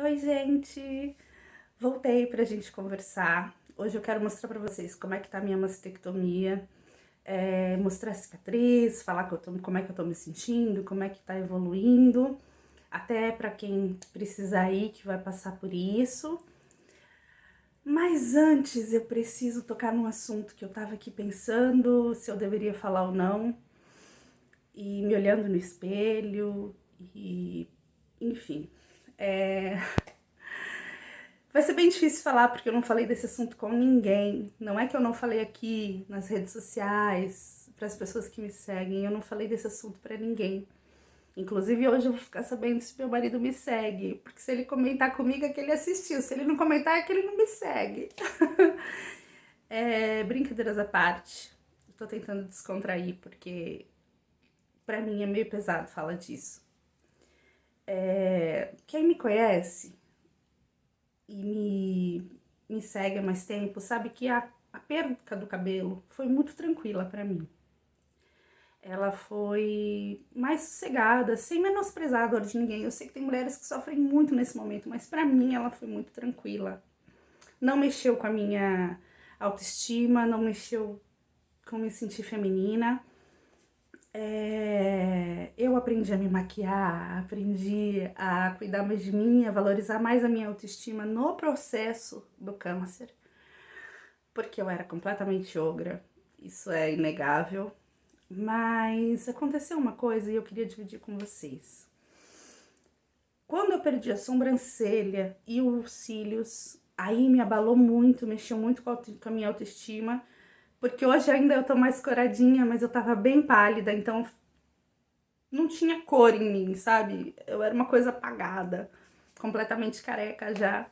Oi, gente! Voltei pra gente conversar. Hoje eu quero mostrar pra vocês como é que tá a minha mastectomia, mostrar a cicatriz, falar como é que eu tô me sentindo, como é que tá evoluindo, até pra quem precisar ir, que vai passar por isso. Mas antes eu preciso tocar num assunto que eu tava aqui pensando se eu deveria falar ou não, e me olhando no espelho, e enfim. É, Vai ser bem difícil falar porque eu não falei desse assunto com ninguém. Não é que eu não falei aqui nas redes sociais, para as pessoas que me seguem, eu não falei desse assunto para ninguém. Inclusive hoje eu vou ficar sabendo se meu marido me segue, porque se ele comentar comigo é que ele assistiu, se ele não comentar é que ele não me segue. Brincadeiras à parte, eu tô tentando descontrair porque para mim é meio pesado falar disso. Quem me conhece e me segue há mais tempo, sabe que a perda do cabelo foi muito tranquila pra mim. Ela foi mais sossegada, sem menosprezar a dor de ninguém. Eu sei que tem mulheres que sofrem muito nesse momento, mas pra mim ela foi muito tranquila. Não mexeu com a minha autoestima, não mexeu com me sentir feminina. Eu aprendi a me maquiar, aprendi a cuidar mais de mim, a valorizar mais a minha autoestima no processo do câncer, porque eu era completamente ogra, isso é inegável. Mas aconteceu uma coisa e eu queria dividir com vocês. Quando eu perdi a sobrancelha e os cílios, aí me abalou muito, mexeu muito com a minha autoestima, porque hoje ainda eu tô mais coradinha, mas eu tava bem pálida, então não tinha cor em mim, sabe? Eu era uma coisa apagada, completamente careca já.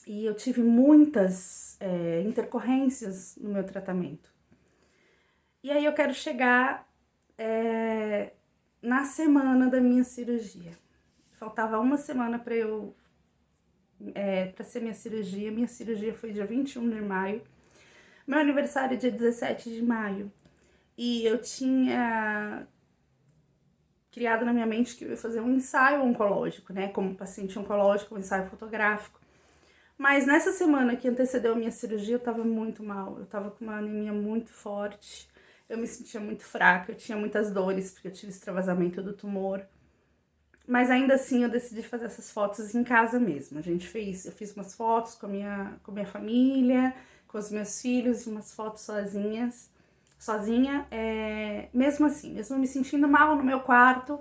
E eu tive muitas intercorrências no meu tratamento. E aí eu quero chegar na semana da minha cirurgia. Faltava uma semana para eu para ser minha cirurgia. Minha cirurgia foi dia 21 de maio. Meu aniversário é dia 17 de maio. E eu tinha criado na minha mente que eu ia fazer um ensaio oncológico, né? Como paciente oncológico, um ensaio fotográfico. Mas nessa semana que antecedeu a minha cirurgia, eu tava muito mal. Eu tava com uma anemia muito forte. Eu me sentia muito fraca, eu tinha muitas dores, porque eu tive extravasamento do tumor. Mas ainda assim eu decidi fazer essas fotos em casa mesmo. Eu fiz umas fotos com a minha família, com os meus filhos, umas fotos sozinha, mesmo assim, mesmo me sentindo mal no meu quarto.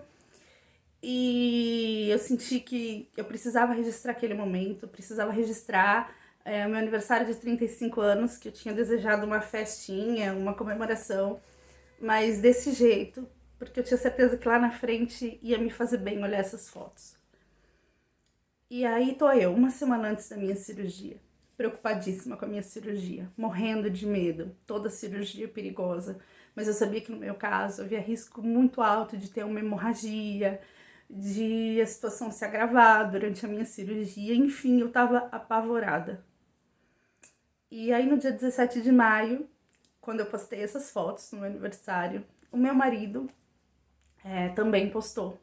E eu senti que eu precisava registrar aquele momento, precisava registrar o meu aniversário de 35 anos, que eu tinha desejado uma festinha, uma comemoração, mas desse jeito, porque eu tinha certeza que lá na frente ia me fazer bem olhar essas fotos. E aí tô eu, uma semana antes da minha cirurgia, preocupadíssima com a minha cirurgia, morrendo de medo, toda cirurgia perigosa, mas eu sabia que no meu caso havia risco muito alto de ter uma hemorragia, de a situação se agravar durante a minha cirurgia, enfim, eu tava apavorada. E aí no dia 17 de maio, quando eu postei essas fotos no meu aniversário, o meu marido também postou.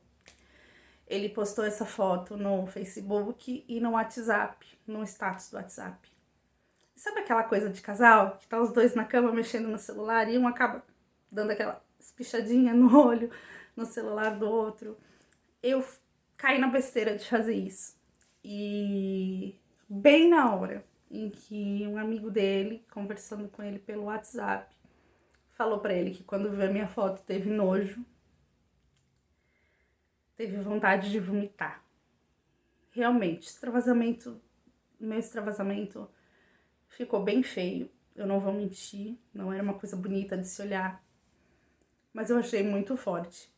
Ele postou essa foto no Facebook e no WhatsApp, no status do WhatsApp. Sabe aquela coisa de casal, que tá os dois na cama mexendo no celular e um acaba dando aquela espichadinha no olho, no celular do outro? Eu caí na besteira de fazer isso. E bem na hora em que um amigo dele, conversando com ele pelo WhatsApp, falou pra ele que quando viu a minha foto teve nojo, teve vontade de vomitar. Realmente, meu extravasamento ficou bem feio. Eu não vou mentir, não era uma coisa bonita de se olhar, mas eu achei muito forte.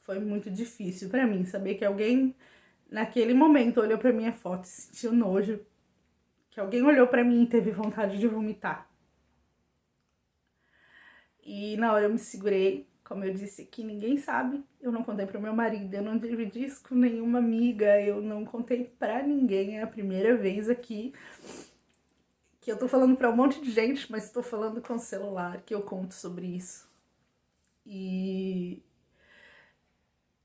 Foi muito difícil pra mim saber que alguém naquele momento olhou pra minha foto e sentiu nojo, que alguém olhou pra mim e teve vontade de vomitar. E na hora eu me segurei, como eu disse aqui, ninguém sabe. Eu não contei pro meu marido, eu não dividi isso com nenhuma amiga, eu não contei pra ninguém. É a primeira vez aqui que eu tô falando pra um monte de gente, mas tô falando com o celular que eu conto sobre isso. E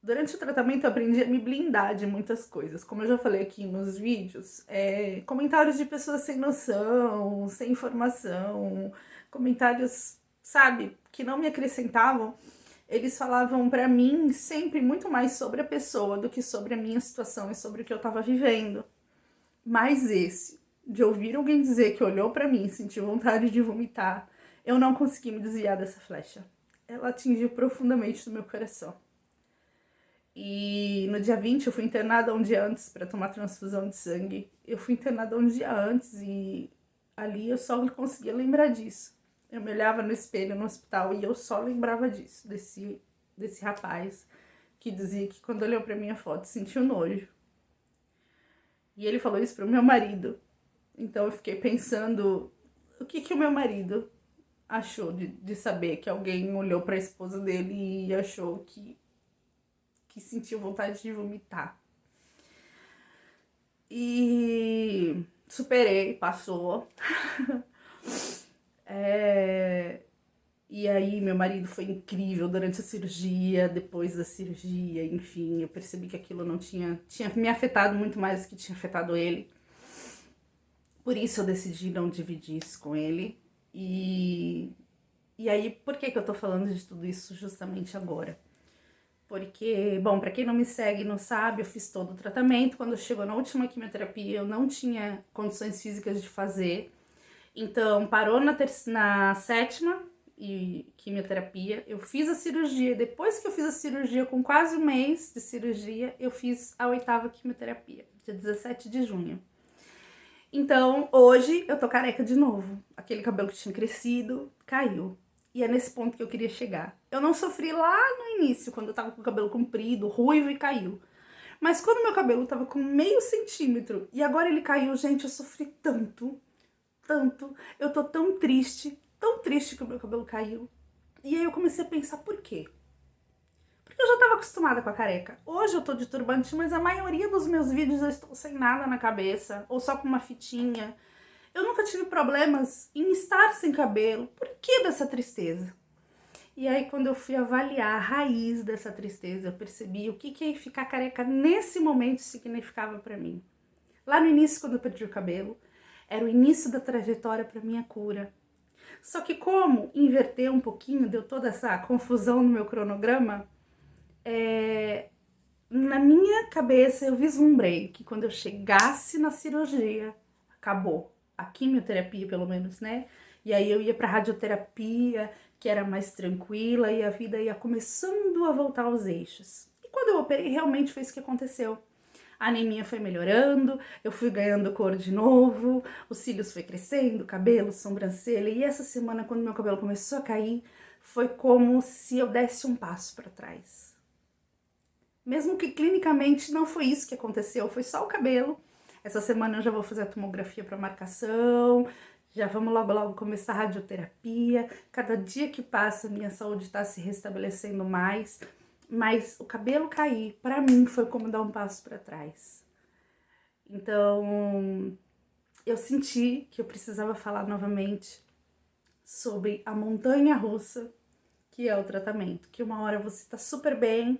Durante o tratamento eu aprendi a me blindar de muitas coisas. Como eu já falei aqui nos vídeos, comentários de pessoas sem noção, sem informação, comentários, sabe, que não me acrescentavam. Eles falavam pra mim sempre muito mais sobre a pessoa do que sobre a minha situação e sobre o que eu tava vivendo. Mas esse, de ouvir alguém dizer que olhou pra mim e sentiu vontade de vomitar, eu não consegui me desviar dessa flecha. Ela atingiu profundamente no meu coração. E no dia 20 eu fui internada um dia antes para tomar transfusão de sangue. Eu fui internada um dia antes e ali eu só conseguia lembrar disso. Eu me olhava no espelho no hospital e eu só lembrava disso, desse rapaz que dizia que quando olhou para minha foto sentiu nojo. E ele falou isso pro meu marido. Então eu fiquei pensando, o que o meu marido achou de saber que alguém olhou para a esposa dele e achou que sentiu vontade de vomitar. E superei, passou. E aí meu marido foi incrível durante a cirurgia, depois da cirurgia, enfim, eu percebi que aquilo não tinha me afetado muito mais do que tinha afetado ele. Por isso eu decidi não dividir isso com ele. E aí, por que eu tô falando de tudo isso justamente agora? Porque, bom, pra quem não me segue e não sabe, eu fiz todo o tratamento. Quando chegou na última quimioterapia, eu não tinha condições físicas de fazer. Então, parou na sétima quimioterapia. Eu fiz a cirurgia. Depois que eu fiz a cirurgia, com quase um mês de cirurgia, eu fiz a 8ª quimioterapia, dia 17 de junho. Então, hoje eu tô careca de novo. Aquele cabelo que tinha crescido, caiu. E é nesse ponto que eu queria chegar. Eu não sofri lá no início, quando eu tava com o cabelo comprido, ruivo e caiu. Mas quando meu cabelo tava com meio centímetro e agora ele caiu, gente, eu sofri tanto. Eu tô tão triste que o meu cabelo caiu. E aí eu comecei a pensar, por quê? Porque eu já tava acostumada com a careca. Hoje eu tô de turbante, mas a maioria dos meus vídeos eu estou sem nada na cabeça, ou só com uma fitinha. Eu nunca tive problemas em estar sem cabelo. Por que dessa tristeza? E aí, quando eu fui avaliar a raiz dessa tristeza, eu percebi o que ficar careca nesse momento significava pra mim. Lá no início, quando eu perdi o cabelo, era o início da trajetória pra minha cura. Só que como inverter um pouquinho, deu toda essa confusão no meu cronograma, na minha cabeça eu vislumbrei que quando eu chegasse na cirurgia, acabou. A quimioterapia, pelo menos, né? E aí eu ia pra radioterapia, que era mais tranquila, e a vida ia começando a voltar aos eixos. E quando eu operei, realmente foi isso que aconteceu. A anemia foi melhorando, eu fui ganhando cor de novo, os cílios foi crescendo, cabelo, sobrancelha. E essa semana, quando meu cabelo começou a cair, foi como se eu desse um passo para trás. Mesmo que clinicamente não foi isso que aconteceu, foi só o cabelo. Essa semana eu já vou fazer a tomografia para marcação, já vamos logo começar a radioterapia. Cada dia que passa, minha saúde está se restabelecendo mais. Mas o cabelo cair, para mim, foi como dar um passo para trás. Então, eu senti que eu precisava falar novamente sobre a montanha-russa, que é o tratamento. Que uma hora você tá super bem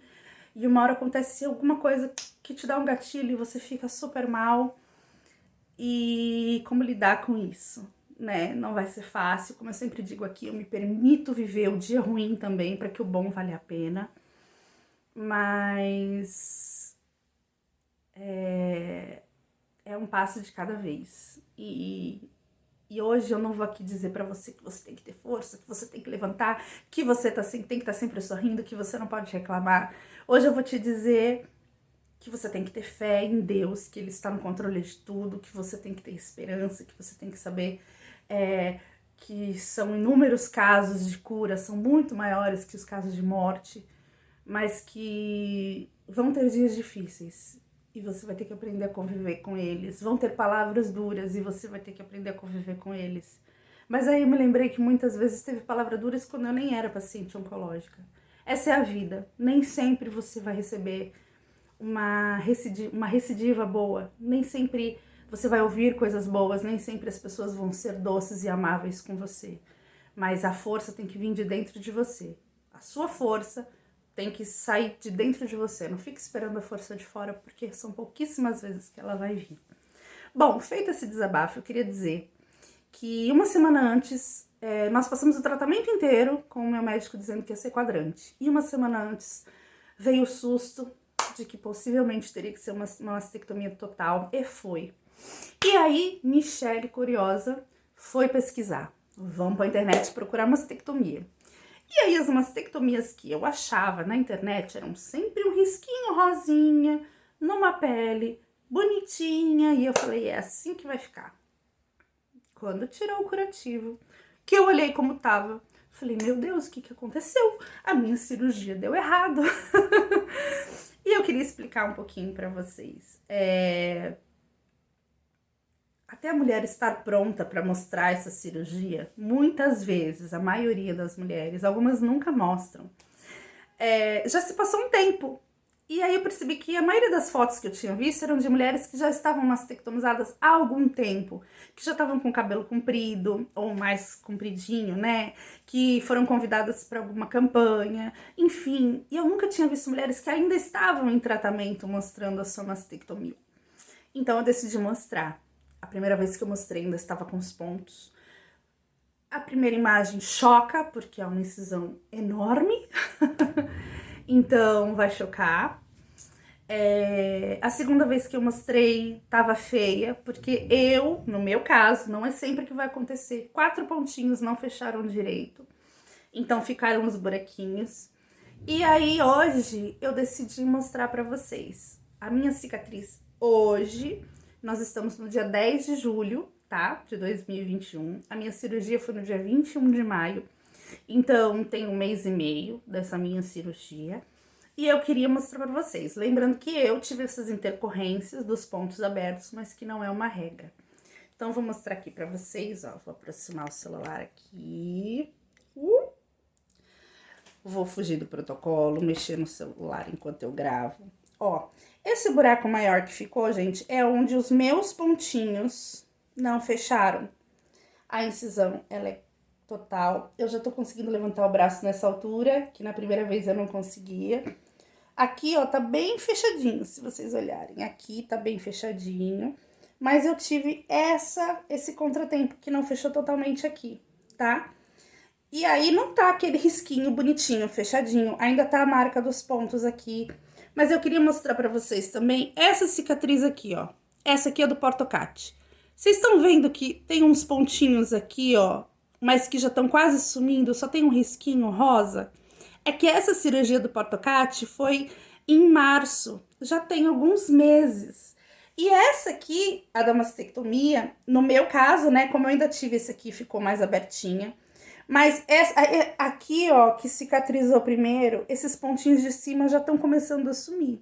e uma hora acontece alguma coisa que te dá um gatilho e você fica super mal. E como lidar com isso, né? Não vai ser fácil. Como eu sempre digo aqui, eu me permito viver o dia ruim também para que o bom valha a pena. Mas é um passo de cada vez. E hoje eu não vou aqui dizer pra você que você tem que ter força, que você tem que levantar, que você tem que estar sempre sorrindo, que você não pode reclamar. Hoje eu vou te dizer que você tem que ter fé em Deus, que Ele está no controle de tudo, que você tem que ter esperança, que você tem que saber que são inúmeros casos de cura, são muito maiores que os casos de morte, mas que vão ter dias difíceis e você vai ter que aprender a conviver com eles. Vão ter palavras duras e você vai ter que aprender a conviver com eles. Mas aí eu me lembrei que muitas vezes teve palavras duras quando eu nem era paciente oncológica. Essa é a vida. Nem sempre você vai receber uma recidiva boa. Nem sempre você vai ouvir coisas boas. Nem sempre as pessoas vão ser doces e amáveis com você. Mas a força tem que vir de dentro de você. A sua força tem que sair de dentro de você. Não fique esperando a força de fora, porque são pouquíssimas vezes que ela vai vir. Bom, feito esse desabafo, eu queria dizer que uma semana antes, nós passamos o tratamento inteiro com o meu médico dizendo que ia ser quadrante. E uma semana antes veio o susto de que possivelmente teria que ser uma mastectomia total, e foi. E aí, Michele, curiosa, foi pesquisar. Vamos pra internet procurar mastectomia. E aí, as mastectomias que eu achava na internet eram sempre um risquinho rosinha, numa pele, bonitinha. E eu falei, é assim que vai ficar. Quando tirou o curativo, que eu olhei como tava, falei, meu Deus, o que aconteceu? A minha cirurgia deu errado. E eu queria explicar um pouquinho pra vocês. Até a mulher estar pronta para mostrar essa cirurgia, muitas vezes, a maioria das mulheres, algumas nunca mostram, já se passou um tempo. E aí eu percebi que a maioria das fotos que eu tinha visto eram de mulheres que já estavam mastectomizadas há algum tempo, que já estavam com o cabelo comprido, ou mais compridinho, né? Que foram convidadas para alguma campanha, enfim. E eu nunca tinha visto mulheres que ainda estavam em tratamento mostrando a sua mastectomia. Então eu decidi mostrar. A primeira vez que eu mostrei ainda estava com os pontos. A primeira imagem choca, porque é uma incisão enorme. Então vai chocar. A segunda vez que eu mostrei tava feia, porque no meu caso, não é sempre que vai acontecer. 4 pontinhos não fecharam direito. Então ficaram os buraquinhos. E aí hoje eu decidi mostrar pra vocês a minha cicatriz hoje. Nós estamos no dia 10 de julho, tá? De 2021. A minha cirurgia foi no dia 21 de maio. Então, tem 1 mês e meio dessa minha cirurgia. E eu queria mostrar pra vocês. Lembrando que eu tive essas intercorrências dos pontos abertos, mas que não é uma regra. Então, vou mostrar aqui pra vocês, ó. Vou aproximar o celular aqui. Vou fugir do protocolo, mexer no celular enquanto eu gravo. Ó, esse buraco maior que ficou, gente, é onde os meus pontinhos não fecharam. A incisão, ela é total. Eu já tô conseguindo levantar o braço nessa altura, que na primeira vez eu não conseguia. Aqui, ó, tá bem fechadinho, se vocês olharem. Aqui tá bem fechadinho. Mas eu tive esse contratempo que não fechou totalmente aqui, tá? E aí não tá aquele risquinho bonitinho, fechadinho. Ainda tá a marca dos pontos aqui. Mas eu queria mostrar pra vocês também essa cicatriz aqui, ó. Essa aqui é do portocate. Vocês estão vendo que tem uns pontinhos aqui, ó, mas que já estão quase sumindo, só tem um risquinho rosa? É que essa cirurgia do portocate foi em março, já tem alguns meses. E essa aqui, a da mastectomia, no meu caso, né, como eu ainda tive esse aqui, ficou mais abertinha. Mas essa, aqui, ó, que cicatrizou primeiro, esses pontinhos de cima já estão começando a sumir.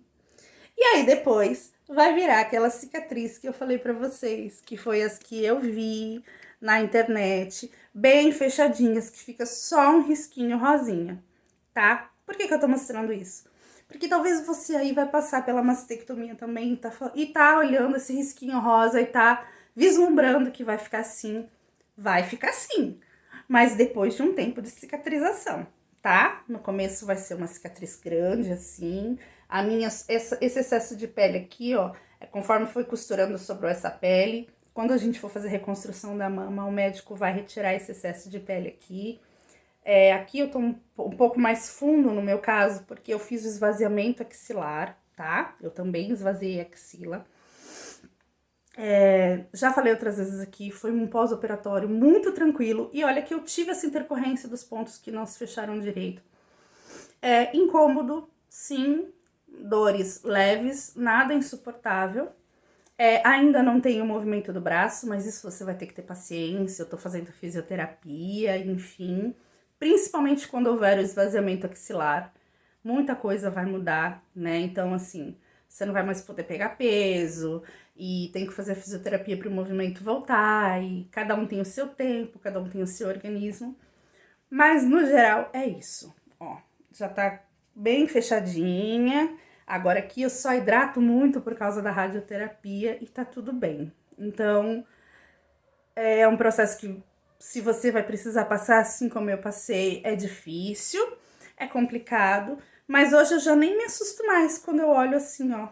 E aí depois vai virar aquela cicatriz que eu falei pra vocês, que foi as que eu vi na internet, bem fechadinhas, que fica só um risquinho rosinha, tá? Por que eu tô mostrando isso? Porque talvez você aí vai passar pela mastectomia também e tá olhando esse risquinho rosa e tá vislumbrando que vai ficar assim. Vai ficar assim, mas depois de um tempo de cicatrização, tá? No começo vai ser uma cicatriz grande, assim. Esse excesso de pele aqui, ó, conforme foi costurando, sobrou essa pele. Quando a gente for fazer reconstrução da mama, o médico vai retirar esse excesso de pele aqui. Aqui eu tô um pouco mais fundo no meu caso, porque eu fiz o esvaziamento axilar, tá? Eu também esvaziei a axila. Já falei outras vezes aqui, foi um pós-operatório muito tranquilo. E olha que eu tive essa intercorrência dos pontos que não se fecharam direito. Incômodo, sim, dores leves, nada insuportável. Ainda não tenho o movimento do braço, mas isso você vai ter que ter paciência. Eu tô fazendo fisioterapia, enfim. Principalmente quando houver o esvaziamento axilar, muita coisa vai mudar, né? Então, assim, você não vai mais poder pegar peso e tem que fazer a fisioterapia para o movimento voltar. E cada um tem o seu tempo, cada um tem o seu organismo. Mas, no geral, é isso. Ó, já tá bem fechadinha. Agora aqui eu só hidrato muito por causa da radioterapia e tá tudo bem. Então, é um processo que, se você vai precisar passar assim como eu passei, é difícil, é complicado, Mas hoje eu já nem me assusto mais quando eu olho assim, ó.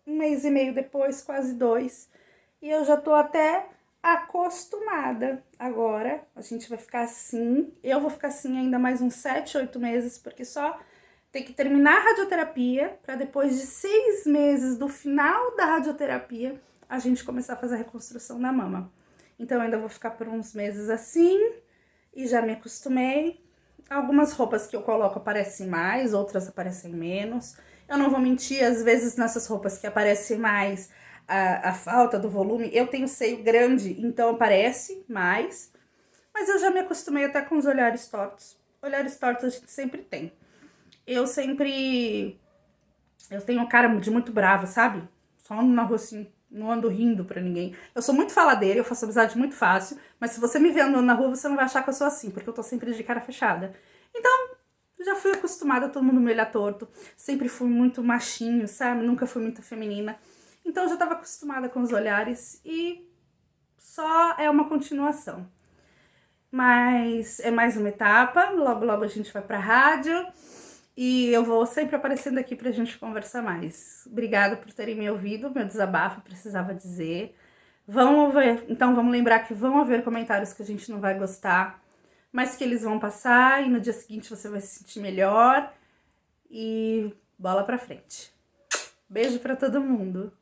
1 mês e meio depois, quase 2. E eu já tô até acostumada. Agora a gente vai ficar assim. Eu vou ficar assim ainda mais uns 7, 8 meses, porque só tem que terminar a radioterapia para depois de 6 meses do final da radioterapia a gente começar a fazer a reconstrução da mama. Então eu ainda vou ficar por uns meses assim e já me acostumei. Algumas roupas que eu coloco aparecem mais, outras aparecem menos. Eu não vou mentir, às vezes nessas roupas que aparecem mais a falta do volume, eu tenho seio grande, então aparece mais. Mas eu já me acostumei até com os olhares tortos. Olhares tortos a gente sempre tem. Eu tenho cara de muito brava, sabe? Só ando na rua assim, não ando rindo pra ninguém. Eu sou muito faladeira, eu faço amizade muito fácil, mas se você me vê andando na rua, você não vai achar que eu sou assim, porque eu tô sempre de cara fechada. Então, já fui acostumada a todo mundo me olhar torto. Sempre fui muito machinho, sabe? Nunca fui muito feminina. Então, eu já tava acostumada com os olhares e só é uma continuação. Mas é mais uma etapa, logo logo a gente vai pra rádio. E eu vou sempre aparecendo aqui pra gente conversar mais. Obrigada por terem me ouvido, meu desabafo, precisava dizer. Vamos ver, então vamos lembrar que vão haver comentários que a gente não vai gostar, mas que eles vão passar e no dia seguinte você vai se sentir melhor. E bola pra frente. Beijo pra todo mundo.